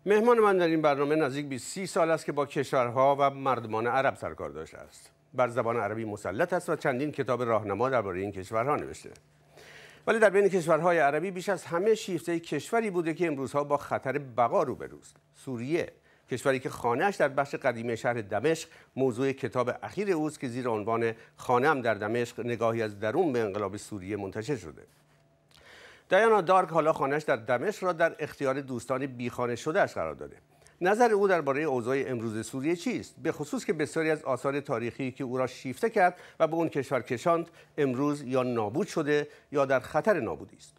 مهمان من در این برنامه نزدیک به 30 سال است که با کشورها و مردمان عرب سرکار داشته است. بر زبان عربی مسلط است و چندین کتاب راهنما درباره این کشورها نوشته. ولی در بین کشورهای عربی بیش از همه شیفته کشوری بوده که امروزها با خطر بقا روبروست. سوریه، کشوری که خانه‌اش در بخش قدیمی شهر دمشق موضوع کتاب اخیر اوست که زیر عنوان خانه‌ام در دمشق نگاهی از درون به انقلاب سوریه منتشر شده. دایانا دارک حالا خانه‌اش در دمشق را در اختیار دوستان بیخانه شده‌اش قرار داده. نظر او درباره اوضاع امروز سوریه چیست؟ به خصوص که بسیاری از آثار تاریخی که او را شیفته کرد و به اون کشور کشاند امروز یا نابود شده یا در خطر نابودی است.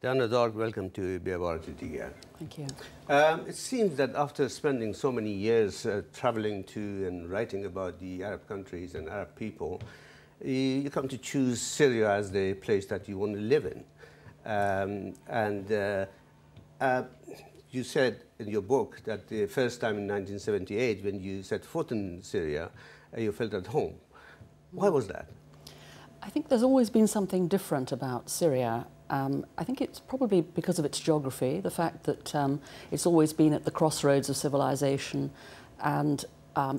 Dayana Dark, welcome to BBRTTR. Thank you. It seems that after spending so many years traveling to and writing about the Arab countries and Arab people, you come to choose Syria as the place that you want to live in. You said in your book that the first time in 1978 when you set foot in Syria, you felt at home. Why was that? I think there's always been something different about Syria. I think it's probably because of its geography, the fact that it's always been at the crossroads of civilization, and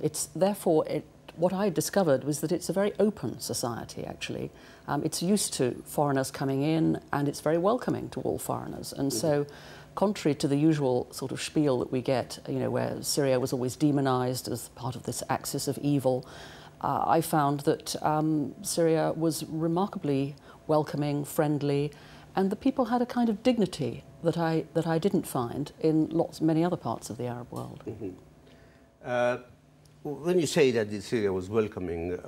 it's therefore, what I discovered was that it's a very open society, actually. It's used to foreigners coming in, and it's very welcoming to all foreigners. And so, contrary to the usual sort of spiel that we get, you know, where Syria was always demonized as part of this axis of evil, I found that Syria was remarkably welcoming, friendly, and the people had a kind of dignity that I didn't find in many other parts of the Arab world. When you say that Syria was welcoming,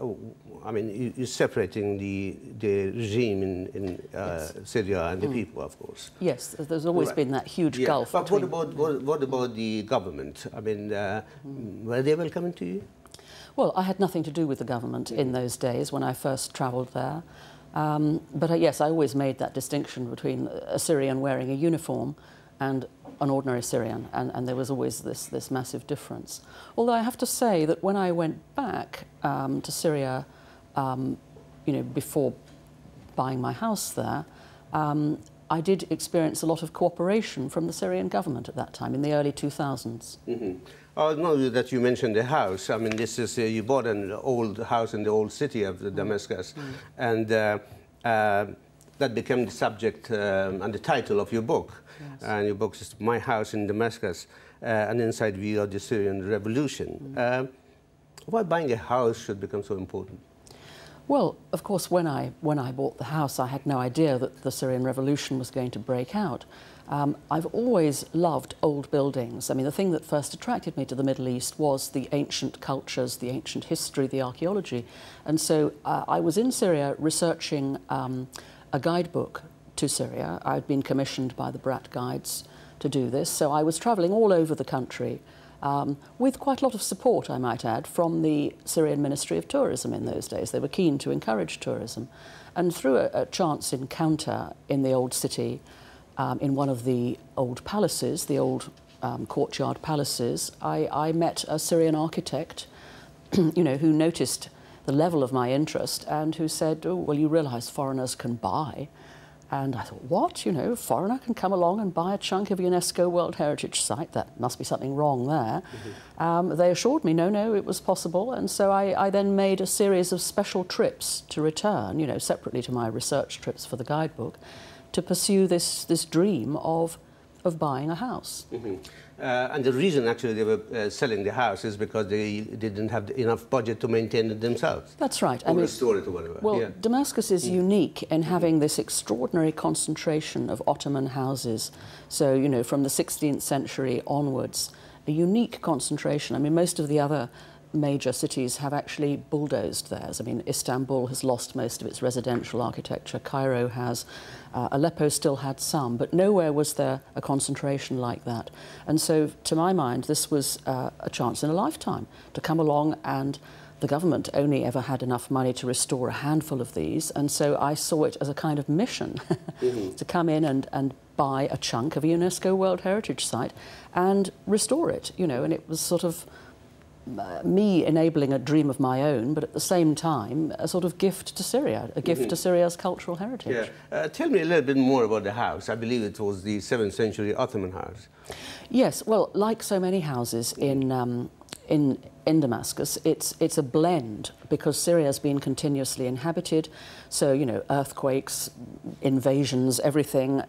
I mean, you're separating the regime in yes. Syria and the people, of course. Yes, there's always been that huge gulf. But what about the government? I mean, were they welcoming to you? Well, I had nothing to do with the government in those days when I first travelled there. But yes, I always made that distinction between a Syrian wearing a uniform and an ordinary Syrian, and there was always this massive difference. Although I have to say that when I went back to Syria, you know, before buying my house there, I did experience a lot of cooperation from the Syrian government at that time, in the early 2000s. I know that you mentioned the house. I mean, this is you bought an old house in the old city of Damascus, and that became the subject and the title of your book. Yes. And your book is My House in Damascus, an inside view of the Syrian revolution. Why buying a house should become so important? Well, of course, when I bought the house, I had no idea that the Syrian revolution was going to break out. I've always loved old buildings. I mean, the thing that first attracted me to the Middle East was the ancient cultures, the ancient history, the archaeology. And so I was in Syria researching a guidebook to Syria. I'd been commissioned by the Brat Guides to do this. So I was travelling all over the country with quite a lot of support, I might add, from the Syrian Ministry of Tourism in those days. They were keen to encourage tourism. And through a chance encounter in the old city, in one of the old palaces, the old courtyard palaces, I met a Syrian architect, you know, who noticed the level of my interest and who said, oh, well, you realise foreigners can buy. And I thought, what? You know, a foreigner can come along and buy a chunk of UNESCO World Heritage Site? That must be something wrong there. They assured me, no, it was possible. And so I then made a series of special trips to return, you know, separately to my research trips for the guidebook, to pursue this dream of buying a house. And the reason actually they were selling the house is because they didn't have enough budget to maintain it themselves. That's right. Or restore it or whatever. Well, Damascus is unique in having this extraordinary concentration of Ottoman houses. So, you know, from the 16th century onwards, a unique concentration. I mean, most of the other major cities have actually bulldozed theirs. I mean, Istanbul has lost most of its residential architecture. Cairo has. Aleppo still had some, but nowhere was there a concentration like that. And so, to my mind, this was a chance in a lifetime to come along, and the government only ever had enough money to restore a handful of these, and so I saw it as a kind of mission to come in and buy a chunk of a UNESCO World Heritage Site and restore it, you know, and it was sort of me enabling a dream of my own, but at the same time a sort of gift to Syria, a gift to Syria's cultural heritage. Yeah. Tell me a little bit more about the house. I believe it was the 7th century Ottoman house. Yes, well, like so many houses in Damascus, it's a blend, because Syria's been continuously inhabited. So, you know, earthquakes, invasions, everything,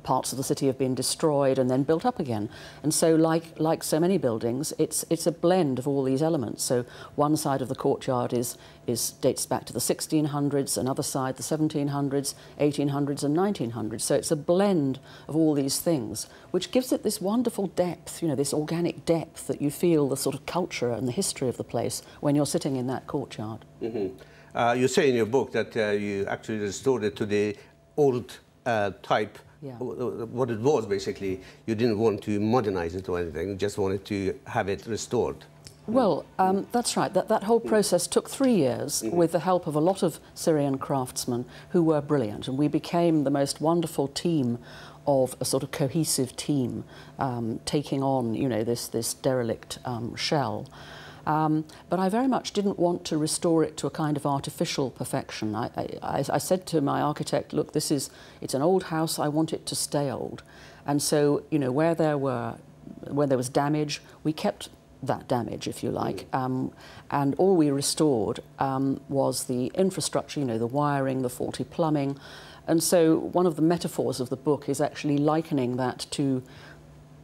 parts of the city have been destroyed and then built up again. And so, like so many buildings, it's a blend of all these elements. So one side of the courtyard dates back to the 1600s, another side the 1700s, 1800s and 1900s. So it's a blend of all these things, which gives it this wonderful depth, you know, this organic depth that you feel the sort of culture and the history of the place when you're sitting in that courtyard. You say in your book that you actually restored it to the old type, what it was basically. You didn't want to modernize it or anything, you just wanted to have it restored. Well, that's right. That whole process took 3 years with the help of a lot of Syrian craftsmen who were brilliant, and we became the most wonderful team of a sort of cohesive team taking on, you know, this derelict shell. But I very much didn't want to restore it to a kind of artificial perfection. I said to my architect, look, it's an old house, I want it to stay old. And so, you know, where there was damage, we kept that damage, if you like, and all we restored was the infrastructure, you know, the wiring, the faulty plumbing. And so one of the metaphors of the book is actually likening that to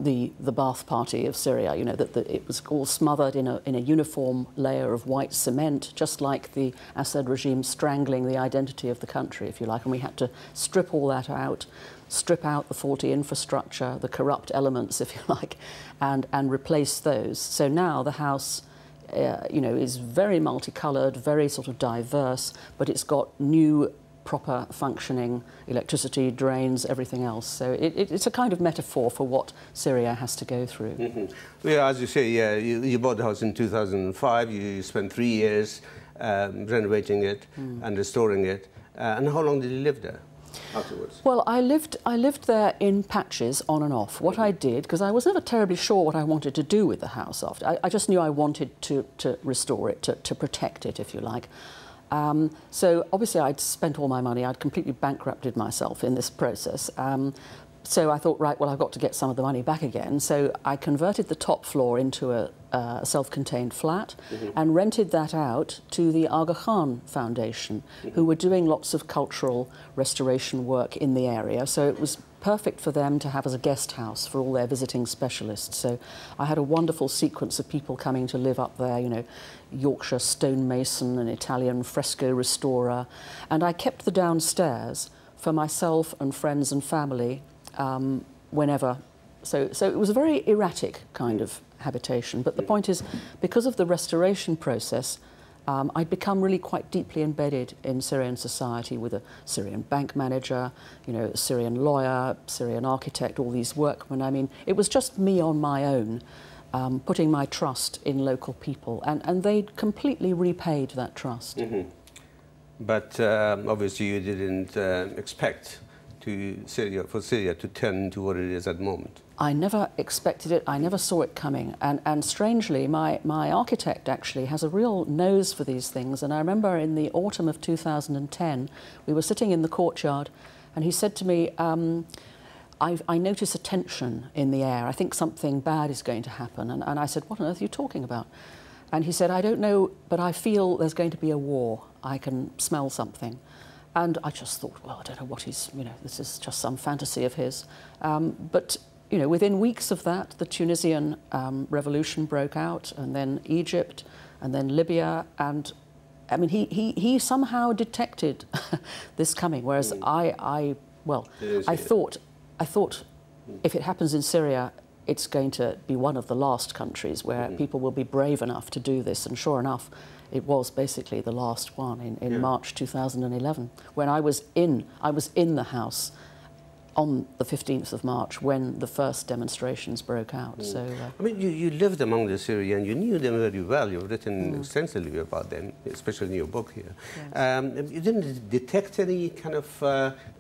the bath party of Syria, you know, that it was all smothered in a uniform layer of white cement, just like the Assad regime strangling the identity of the country, if you like, and we had to strip all that out, strip out the faulty infrastructure, the corrupt elements, if you like, and replace those. So now the house, you know, is very multicoloured, very sort of diverse, but it's got new proper functioning electricity, drains, everything else. So it's a kind of metaphor for what Syria has to go through. Well, as you say, yeah, you bought the house in 2005. You spent 3 years renovating it and restoring it. And how long did you live there afterwards? Well, I lived there in patches, on and off. What I did, because I was never terribly sure what I wanted to do with the house after. I just knew I wanted to restore it, to protect it, if you like. So obviously I'd spent all my money, I'd completely bankrupted myself in this process. So I thought, right, well, I've got to get some of the money back again. So I converted the top floor into a self-contained flat and rented that out to the Aga Khan Foundation, who were doing lots of cultural restoration work in the area. So it was perfect for them to have as a guest house for all their visiting specialists. So I had a wonderful sequence of people coming to live up there, you know, Yorkshire stonemason, an Italian fresco restorer, and I kept the downstairs for myself and friends and family whenever. So it was a very erratic kind of habitation. But the point is, because of the restoration process, I'd become really quite deeply embedded in Syrian society with a Syrian bank manager, you know, a Syrian lawyer, Syrian architect, all these workmen. I mean, it was just me on my own, putting my trust in local people, and they completely repaid that trust. But obviously you didn't expect for Syria to turn into what it is at the moment. I never expected it. I never saw it coming. And strangely, my architect actually has a real nose for these things. And I remember in the autumn of 2010, we were sitting in the courtyard, and he said to me, I notice a tension in the air. I think something bad is going to happen. And I said, what on earth are you talking about? And he said, I don't know, but I feel there's going to be a war. I can smell something. And I just thought, well, I don't know what he's, you know, this is just some fantasy of his. But, you know, within weeks of that, the Tunisian revolution broke out, and then Egypt, and then Libya. And, I mean, he somehow detected this coming, whereas I thought if it happens in Syria, it's going to be one of the last countries where people will be brave enough to do this. And sure enough, it was basically the last one in March 2011, when I was in the house on the 15th of March when the first demonstrations broke out. So, I mean, you lived among the Syrians, you knew them very well, you've written extensively about them, especially in your book here. Yes. You didn't detect any kind of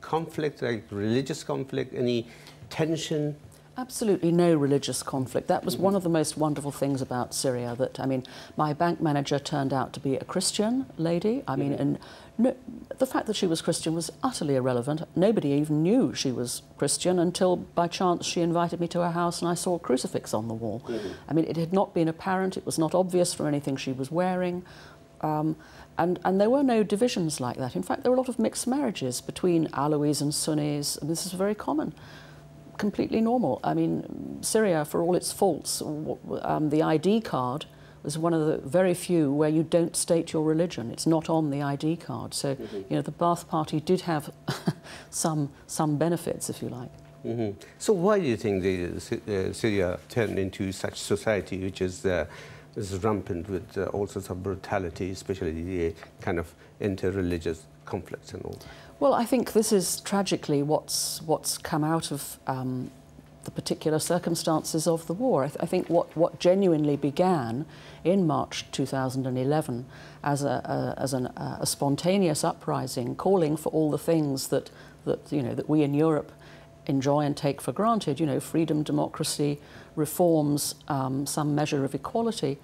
conflict, like religious conflict, any tension? Absolutely no religious conflict. That was one of the most wonderful things about Syria, that, I mean, my bank manager turned out to be a Christian lady. I mean, and no, the fact that she was Christian was utterly irrelevant. Nobody even knew she was Christian until, by chance, she invited me to her house and I saw a crucifix on the wall. I mean, it had not been apparent, it was not obvious from anything she was wearing. And there were no divisions like that. In fact, there were a lot of mixed marriages between Alawis and Sunnis, and this is very common. Completely normal. I mean, Syria, for all its faults, the ID card was one of the very few where you don't state your religion. It's not on the ID card. So, you know, the Ba'ath Party did have some benefits, if you like. So why do you think Syria turned into such society which is rampant with all sorts of brutality, especially the kind of inter-religious conflicts and all? Well, I think this is tragically what's come out of the particular circumstances of the war. I think what genuinely began in March 2011 as a spontaneous uprising calling for all the things that we in Europe enjoy and take for granted, you know, freedom, democracy, reforms, some measure of equality.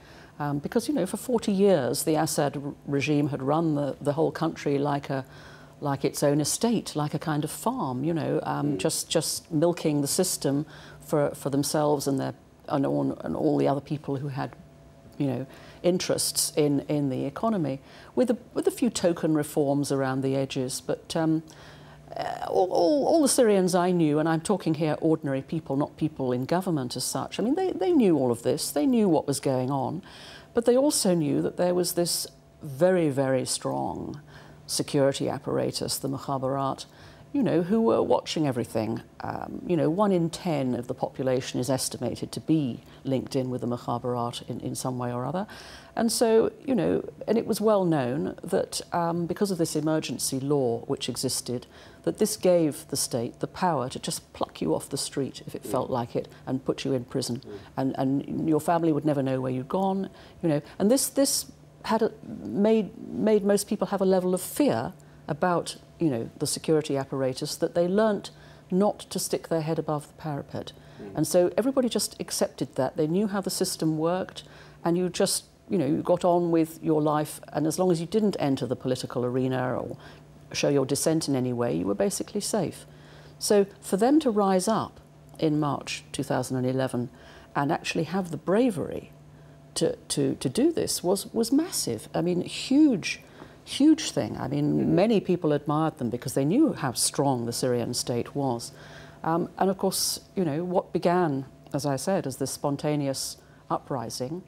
Because, you know, for 40 years the Assad regime had run the whole country like its own estate, like a kind of farm, you know, just milking the system for themselves and all the other people who had, you know, interests in the economy, with a few token reforms around the edges. But all the Syrians I knew, and I'm talking here ordinary people, not people in government as such, I mean, they knew all of this, they knew what was going on, but they also knew that there was this very, very strong security apparatus, the Mukhabarat, you know, who were watching everything. You know, 1 in 10 of the population is estimated to be linked in with the Mukhabarat in some way or other. And so, you know, and it was well known that because of this emergency law which existed, that this gave the state the power to just pluck you off the street if it felt like it and put you in prison. And your family would never know where you'd gone, you know. And this had made most people have a level of fear about, you know, the security apparatus, that they learnt not to stick their head above the parapet. And so everybody just accepted that. They knew how the system worked, and you just, you know, you got on with your life, and as long as you didn't enter the political arena or show your dissent in any way, you were basically safe. So for them to rise up in March 2011 and actually have the bravery to do this was massive. I mean, huge thing. I mean, many people admired them because they knew how strong the Syrian state was. And of course, you know, what began, as I said, as this spontaneous uprising,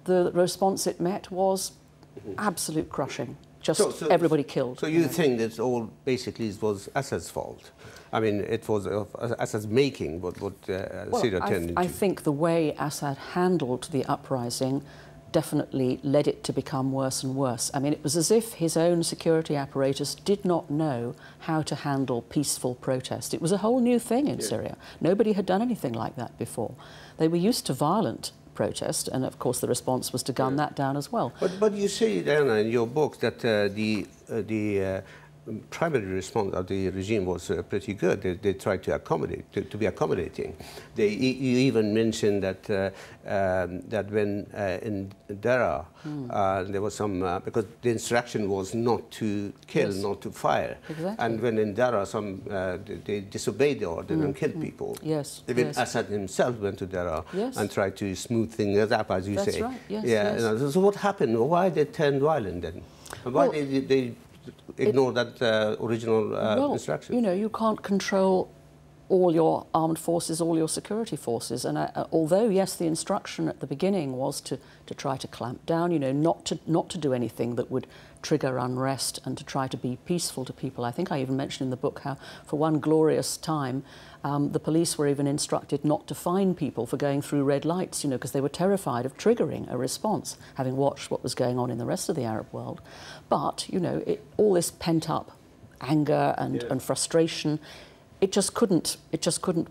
the response it met was absolute crushing. Just everybody killed. So you think that all basically was Assad's fault? I mean, it was Assad's making what Syria turned into. I think the way Assad handled the uprising definitely led it to become worse and worse. I mean, it was as if his own security apparatus did not know how to handle peaceful protest. It was a whole new thing in Syria. Nobody had done anything like that before. They were used to violent protest, and of course the response was to gun that down as well. But you say, Dayana, in your book that the primary response of the regime was pretty good. They tried to accommodate, to be accommodating. You even mentioned that that when in Dara there was some because the instruction was not to kill, not to fire. Exactly. And when in Dara they disobeyed the order and killed people. Yes. Even Assad himself went to Dara and tried to smooth things up, as you say. That's right. Yes. Yeah. Yes. So what happened? Why they turned violent then? Why they ignore that original instruction? You know, you can't control all your armed forces, all your security forces. And although, yes, the instruction at the beginning was to try to clamp down, you know, not to do anything that would trigger unrest and to try to be peaceful to people. I think I even mentioned in the book how, for one glorious time, the police were even instructed not to fine people for going through red lights, you know, because they were terrified of triggering a response, having watched what was going on in the rest of the Arab world. But, you know, all this pent-up anger and frustration, it just couldn't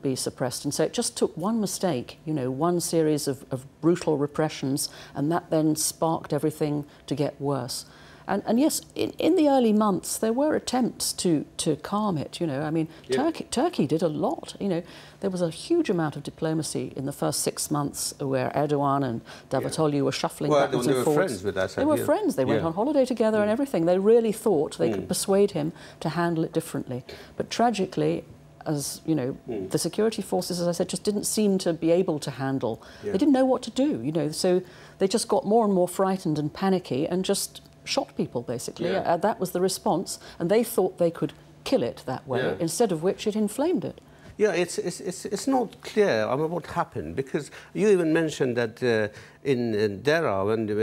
be suppressed. And so it just took one mistake, you know, one series of brutal repressions, and that then sparked everything to get worse. And yes, in the early months, there were attempts to calm it, you know. I mean, Turkey did a lot, you know. There was a huge amount of diplomacy in the first 6 months where Erdogan and Davutoglu were shuffling backwards and forwards. They were friends with Assad. They were friends. They went on holiday together and everything. They really thought they could persuade him to handle it differently. But tragically, as you know, the security forces, as I said, just didn't seem to be able to handle. They didn't know what to do, you know. So they just got more and more frightened and panicky and just shot people, basically. That was the response, and they thought they could kill it that way, instead of which it inflamed it. Yeah, it's not clear what happened, because you even mentioned that in Dara, when the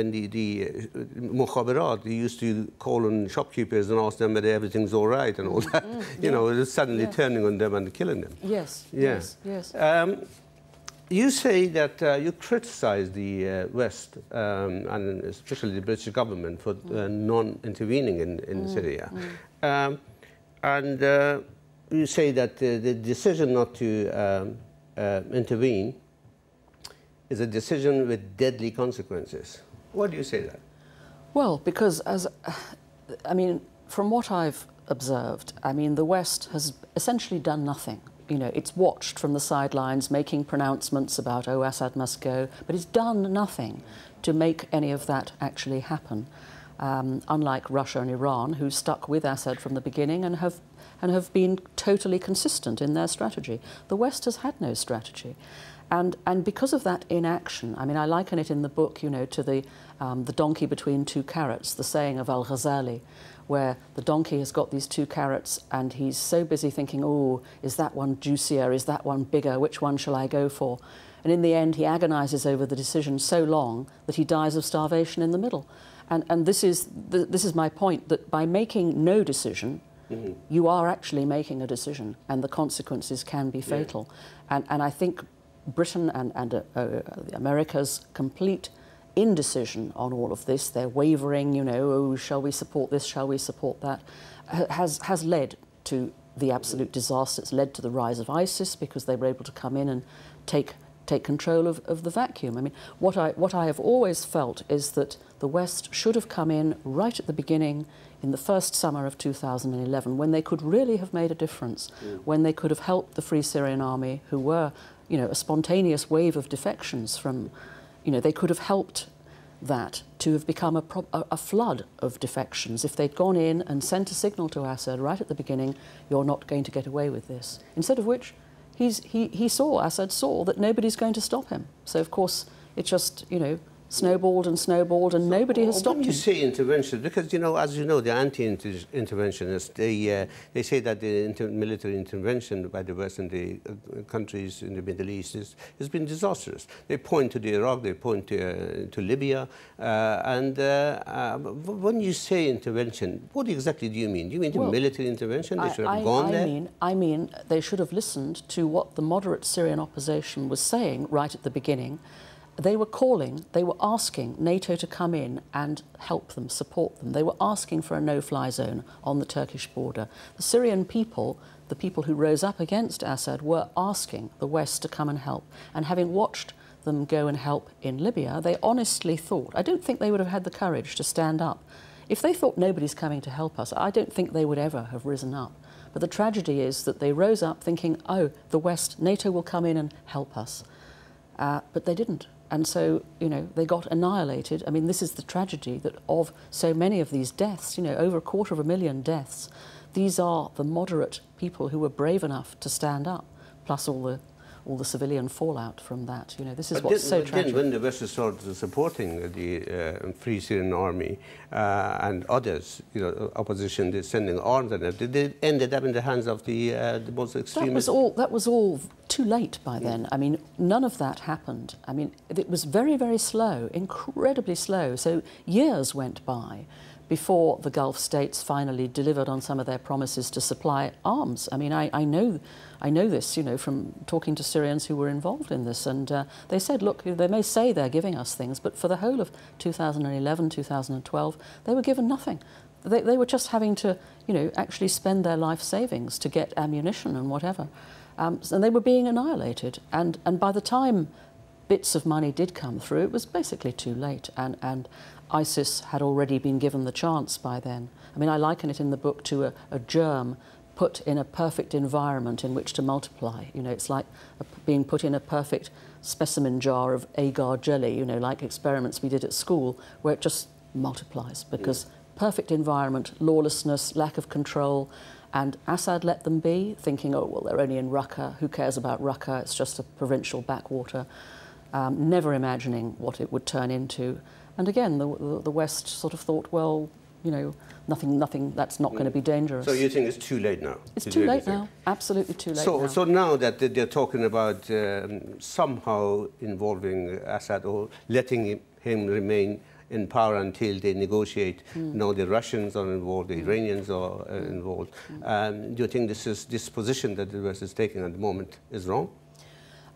mukhabarat, they used to call on shopkeepers and ask them whether everything's all right and all that, you know, suddenly turning on them and killing them. Yes, yes. You say that you criticize the West, and especially the British government, for non-intervening in Syria. And you say that the decision not to intervene is a decision with deadly consequences. Why do you say that? Well, because I mean, from what I've observed, I mean, the West has essentially done nothing. You know, it's watched from the sidelines, making pronouncements about, oh, Assad must go, but it's done nothing to make any of that actually happen. Unlike Russia and Iran, who stuck with Assad from the beginning and have been totally consistent in their strategy. The West has had no strategy. And because of that inaction, I mean, I liken it in the book, you know, to the donkey between two carrots, the saying of Al-Ghazali, where the donkey has got these two carrots and he's so busy thinking, oh, is that one juicier, is that one bigger, which one shall I go for? And in the end, he agonizes over the decision so long that he dies of starvation in the middle. And this is my point, that by making no decision, you are actually making a decision, and the consequences can be fatal. And I think Britain and America's complete indecision on all of this, their wavering, you know, oh, shall we support this, shall we support that, has led to the absolute disaster. It's led to the rise of ISIS, because they were able to come in and take control of the vacuum. I mean, what I have always felt is that the West should have come in right at the beginning, in the first summer of 2011, when they could really have made a difference, when they could have helped the Free Syrian Army, who were, you know, a spontaneous wave of defections from, you know, they could have helped that to have become a flood of defections if they'd gone in and sent a signal to Assad right at the beginning, you're not going to get away with this. Instead of which, Assad saw that nobody's going to stop him. So, of course, it just, you know, snowballed and snowballed, and nobody has stopped him. When you say intervention, because, you know, as you know, the anti-interventionists, they say that the military intervention by the West and the countries in the Middle East has been disastrous. They point to Iraq, they point to Libya, and when you say intervention, what exactly do you mean? Do you mean military intervention? They should have gone there? I mean they should have listened to what the moderate Syrian opposition was saying right at the beginning. They were asking NATO to come in and help them, support them. They were asking for a no-fly zone on the Turkish border. The Syrian people, the people who rose up against Assad, were asking the West to come and help. And having watched them go and help in Libya, they honestly thought, I don't think they would have had the courage to stand up. If they thought nobody's coming to help us, I don't think they would ever have risen up. But the tragedy is that they rose up thinking, oh, the West, NATO will come in and help us. But they didn't. And so, you know, they got annihilated. I mean, this is the tragedy that of so many of these deaths, you know, over 250,000 deaths, these are the moderate people who were brave enough to stand up, plus all all the civilian fallout from that. You know, this is what's so tragic. Then when the West started supporting the Free Syrian Army and others, you know, opposition, they're sending arms and they ended up in the hands of the most extremist. That was all too late by then. I mean, none of that happened. I mean, it was very, very slow, incredibly slow. So years went by before the Gulf states finally delivered on some of their promises to supply arms. I mean, I know this, you know, from talking to Syrians who were involved in this, and they said, look, they may say they're giving us things, but for the whole of 2011, 2012, they were given nothing. They were just having to, you know, actually spend their life savings to get ammunition and whatever. And they were being annihilated. And by the time bits of money did come through, it was basically too late. And ISIS had already been given the chance by then. I mean, I liken it in the book to a germ put in a perfect environment in which to multiply. You know, it's like being put in a perfect specimen jar of agar jelly, you know, like experiments we did at school, where it just multiplies because perfect environment, lawlessness, lack of control. And Assad let them be, thinking, oh, well, they're only in Raqqa. Who cares about Raqqa? It's just a provincial backwater. Never imagining what it would turn into. And again, the West sort of thought, well, you know, nothing that's not going to be dangerous. So you think it's too late now? It's too late now, absolutely too late now. So now that they're talking about somehow involving Assad or letting him remain in power until they negotiate. Now the Russians are involved, the Iranians are involved. Do you think this position that the West is taking at the moment is wrong?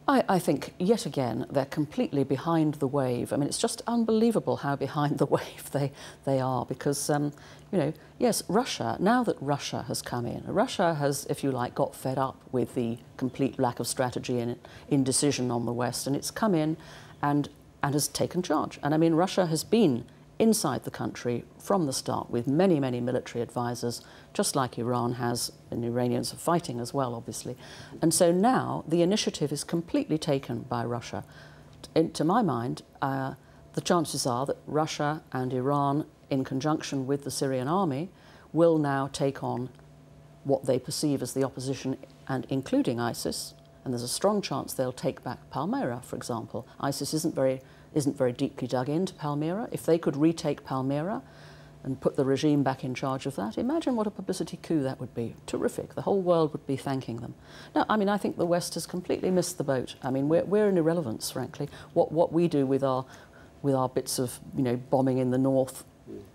I think, yet again, they're completely behind the wave. I mean, it's just unbelievable how behind the wave they are because, you know, yes, Russia, now that Russia has come in, Russia has, if you like, got fed up with the complete lack of strategy and indecision on the West, and it's come in and has taken charge. And I mean, Russia has been inside the country from the start with many, many military advisors, just like Iran has, and the Iranians are fighting as well, obviously. And so now the initiative is completely taken by Russia. To my mind, the chances are that Russia and Iran, in conjunction with the Syrian army, will now take on what they perceive as the opposition, and including ISIS. And there's a strong chance they'll take back Palmyra, for example. ISIS isn't very deeply dug into Palmyra. If they could retake Palmyra and put the regime back in charge of that, imagine what a publicity coup that would be. Terrific. The whole world would be thanking them. No, I mean, I think the West has completely missed the boat. I mean, we're an irrelevance, frankly. What we do with our bits of, you know, bombing in the north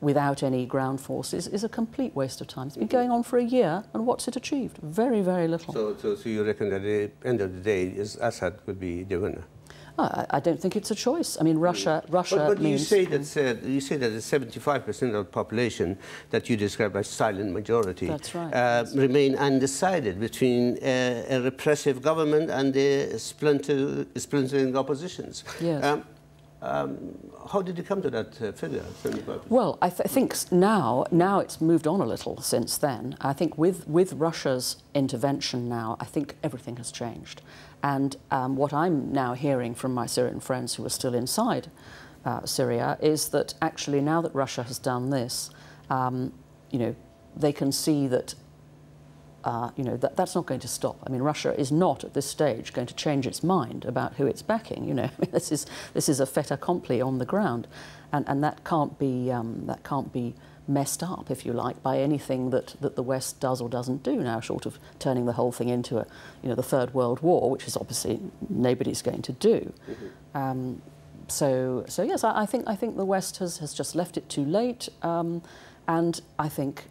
without any ground forces is a complete waste of time. It's been going on for a year, and what's it achieved? Very, very little. So you reckon that at the end of the day, Assad would be the winner? I don't think it's a choice. I mean, Russia but means... you say that the 75% of the population that you describe as silent majority That's right. Remain undecided between a repressive government and the splintering oppositions. Yes. How did you come to that figure, 75%? Well, I think now it's moved on a little since then. I think with Russia's intervention now, I think everything has changed. And what I'm now hearing from my Syrian friends who are still inside Syria is that actually now that Russia has done this, you know, they can see that you know, that's not going to stop. I mean, Russia is not at this stage going to change its mind about who it's backing. You know, I mean, this is a fait accompli on the ground, and that can't be messed up, if you like, by anything that the West does or doesn't do now, short of turning the whole thing into a, you know, the Third World War, which is obviously nobody's going to do. So yes, I think the West has just left it too late, and I think.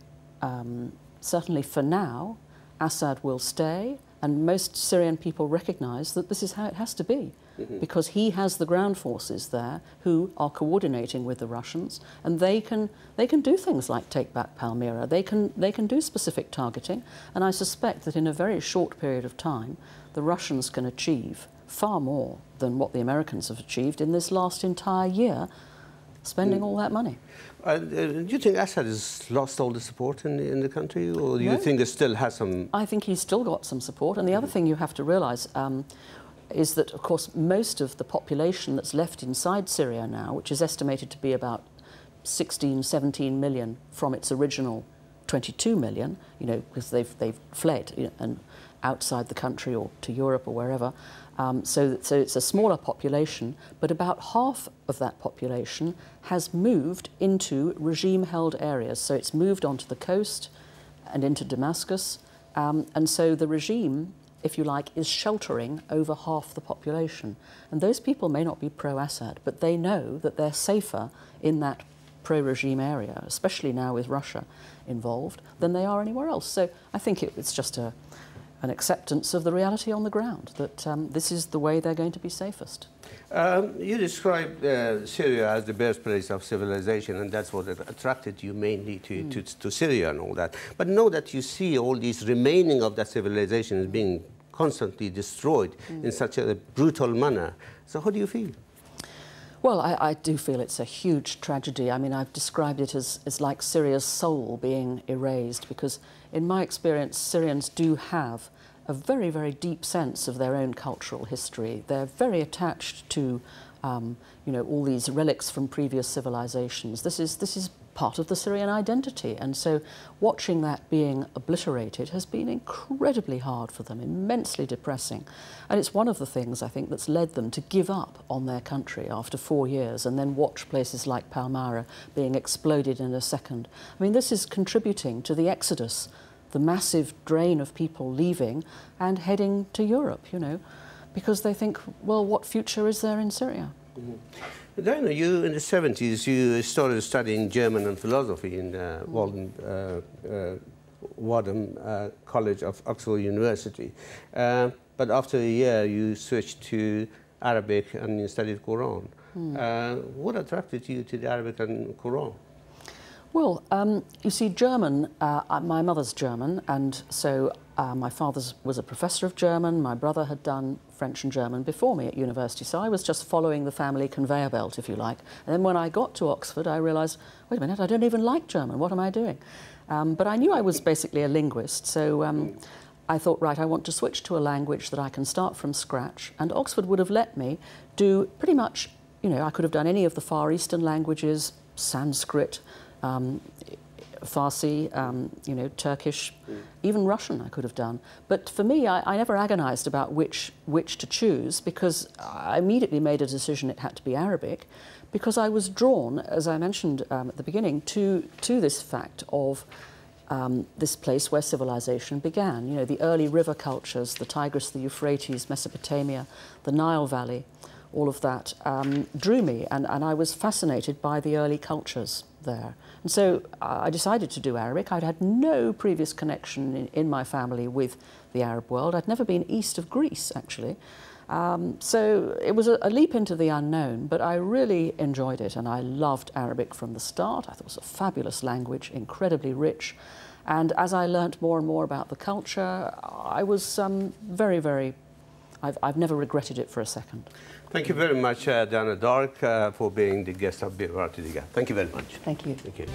Certainly for now, Assad will stay, and most Syrian people recognise that this is how it has to be, because he has the ground forces there who are coordinating with the Russians, and they can do things like take back Palmyra. They can do specific targeting, and I suspect that in a very short period of time, the Russians can achieve far more than what the Americans have achieved in this last entire year, spending all that money. Do you think Assad has lost all the support in the country, or do you think it still has some? I think he's still got some support. And the other thing you have to realise is that, of course, most of the population that's left inside Syria now, which is estimated to be about 16, 17 million from its original 22 million, you know, because they've fled, you know, outside the country or to Europe or wherever. So it's a smaller population, but about half of that population has moved into regime-held areas. So it's moved onto the coast and into Damascus. And so the regime, if you like, is sheltering over half the population. And those people may not be pro-Assad, but they know that they're safer in that pro-regime area, especially now with Russia involved, than they are anywhere else. So I think it's just an acceptance of the reality on the ground, that this is the way they're going to be safest. You described Syria as the birthplace of civilization, and that's what attracted you mainly to Syria and all that. But now that you see all these remaining of that civilization is being constantly destroyed in such a brutal manner, so how do you feel? Well, I do feel it's a huge tragedy. I mean, I've described it as like Syria's soul being erased, because in my experience, Syrians do have a very, very deep sense of their own cultural history. They're very attached to, you know, all these relics from previous civilizations. This is part of the Syrian identity, and so watching that being obliterated has been incredibly hard for them, immensely depressing. And it's one of the things, I think, that's led them to give up on their country after 4 years and then watch places like Palmyra being exploded in a second. I mean, this is contributing to the exodus, the massive drain of people leaving and heading to Europe, you know, because they think, well, what future is there in Syria? Mm-hmm. Dayana, you in the 70s, you started studying German and philosophy in Wadham College of Oxford University. But after a year, you switched to Arabic and you studied Quran. What attracted you to the Arabic and Quran? Well, you see, German, my mother's German, and so my father was a professor of German. My brother had done French and German before me at university, so I was just following the family conveyor belt, if you like. And then when I got to Oxford, I realised, wait a minute, I don't even like German. What am I doing? But I knew I was basically a linguist, so I thought, right, I want to switch to a language that I can start from scratch. And Oxford would have let me do pretty much, you know, I could have done any of the Far Eastern languages, Sanskrit, Farsi, you know, Turkish, even Russian I could have done. But for me, I never agonized about which to choose, because I immediately made a decision it had to be Arabic, because I was drawn, as I mentioned at the beginning, to this fact of this place where civilization began. You know, the early river cultures, the Tigris, the Euphrates, Mesopotamia, the Nile Valley, all of that drew me, and I was fascinated by the early cultures there. And so I decided to do Arabic. I'd had no previous connection in my family with the Arab world. I'd never been east of Greece, actually. So it was a leap into the unknown, but I really enjoyed it, and I loved Arabic from the start. I thought it was a fabulous language, incredibly rich. And as I learnt more and more about the culture, I was very, very... I've never regretted it for a second. Thank you very much, Dayana Dark, for being the guest of Birvar Tidiga. Thank you very much. Thank you. Thank you.